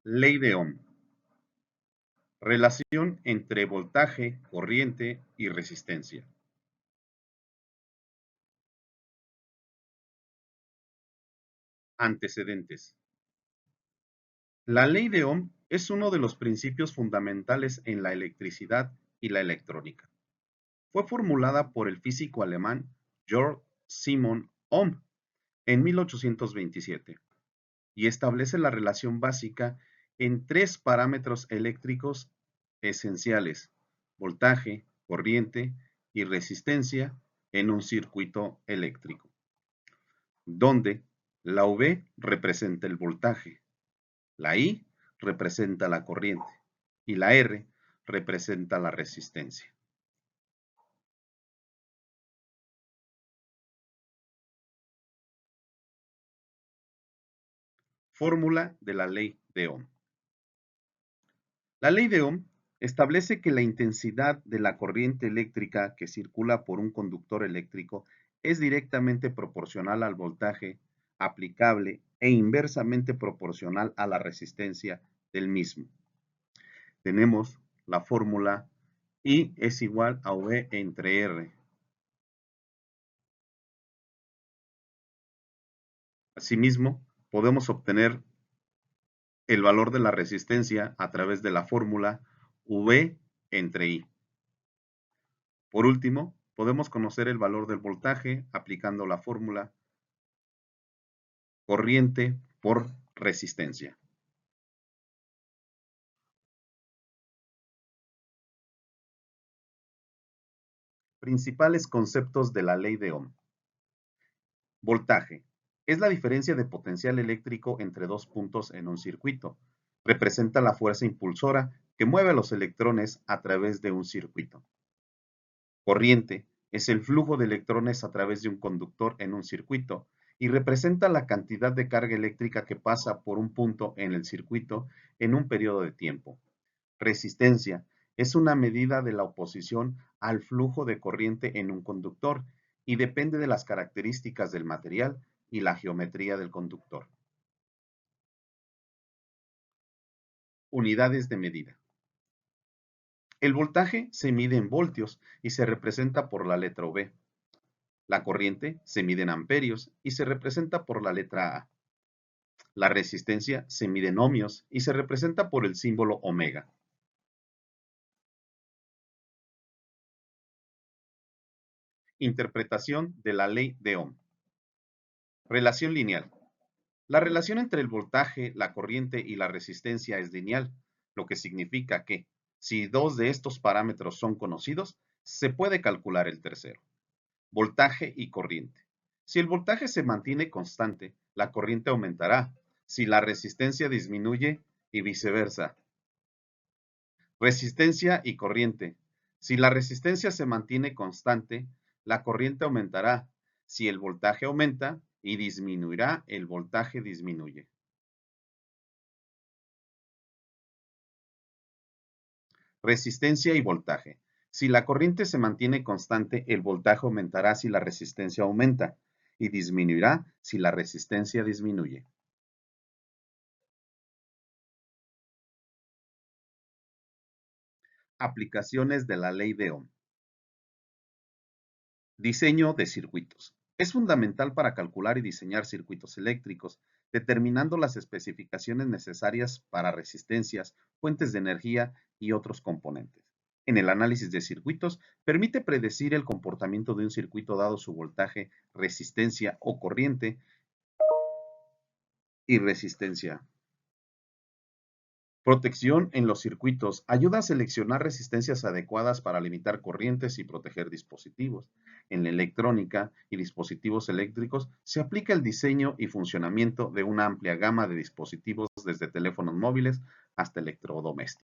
Ley de Ohm. Relación entre voltaje, corriente y resistencia. Antecedentes. La ley de Ohm es uno de los principios fundamentales en la electricidad y la electrónica. Fue formulada por el físico alemán Georg Simon Ohm en 1827 y establece la relación básica en tres parámetros eléctricos esenciales: voltaje, corriente y resistencia en un circuito eléctrico, donde la V representa el voltaje, la I representa la corriente y la R representa la resistencia. Fórmula de la ley de Ohm. La ley de Ohm establece que la intensidad de la corriente eléctrica que circula por un conductor eléctrico es directamente proporcional al voltaje aplicable e inversamente proporcional a la resistencia del mismo. Tenemos la fórmula I es igual a V entre R. Asimismo, podemos obtener el valor de la resistencia a través de la fórmula V entre I. Por último, podemos conocer el valor del voltaje aplicando la fórmula corriente por resistencia. Principales conceptos de la ley de Ohm. Voltaje. Es la diferencia de potencial eléctrico entre dos puntos en un circuito. Representa la fuerza impulsora que mueve a los electrones a través de un circuito. Corriente es el flujo de electrones a través de un conductor en un circuito y representa la cantidad de carga eléctrica que pasa por un punto en el circuito en un periodo de tiempo. Resistencia es una medida de la oposición al flujo de corriente en un conductor y depende de las características del material y la geometría del conductor. Unidades de medida. El voltaje se mide en voltios y se representa por la letra V. La corriente se mide en amperios y se representa por la letra A. La resistencia se mide en ohmios y se representa por el símbolo omega. Interpretación de la ley de Ohm. Relación lineal. La relación entre el voltaje, la corriente y la resistencia es lineal, lo que significa que, si dos de estos parámetros son conocidos, se puede calcular el tercero. Voltaje y corriente. Si el voltaje se mantiene constante, la corriente aumentará. Si la resistencia disminuye, y viceversa. Resistencia y corriente. Si la resistencia se mantiene constante, la corriente aumentará. Si el voltaje aumenta y disminuirá, el voltaje disminuye. Resistencia y voltaje. Si la corriente se mantiene constante, el voltaje aumentará si la resistencia aumenta y disminuirá si la resistencia disminuye. Aplicaciones de la ley de Ohm. Diseño de circuitos. Es fundamental para calcular y diseñar circuitos eléctricos, determinando las especificaciones necesarias para resistencias, fuentes de energía y otros componentes. En el análisis de circuitos, permite predecir el comportamiento de un circuito dado su voltaje, resistencia o corriente y resistencia. Protección en los circuitos. Ayuda a seleccionar resistencias adecuadas para limitar corrientes y proteger dispositivos. En la electrónica y dispositivos eléctricos se aplica el diseño y funcionamiento de una amplia gama de dispositivos desde teléfonos móviles hasta electrodomésticos.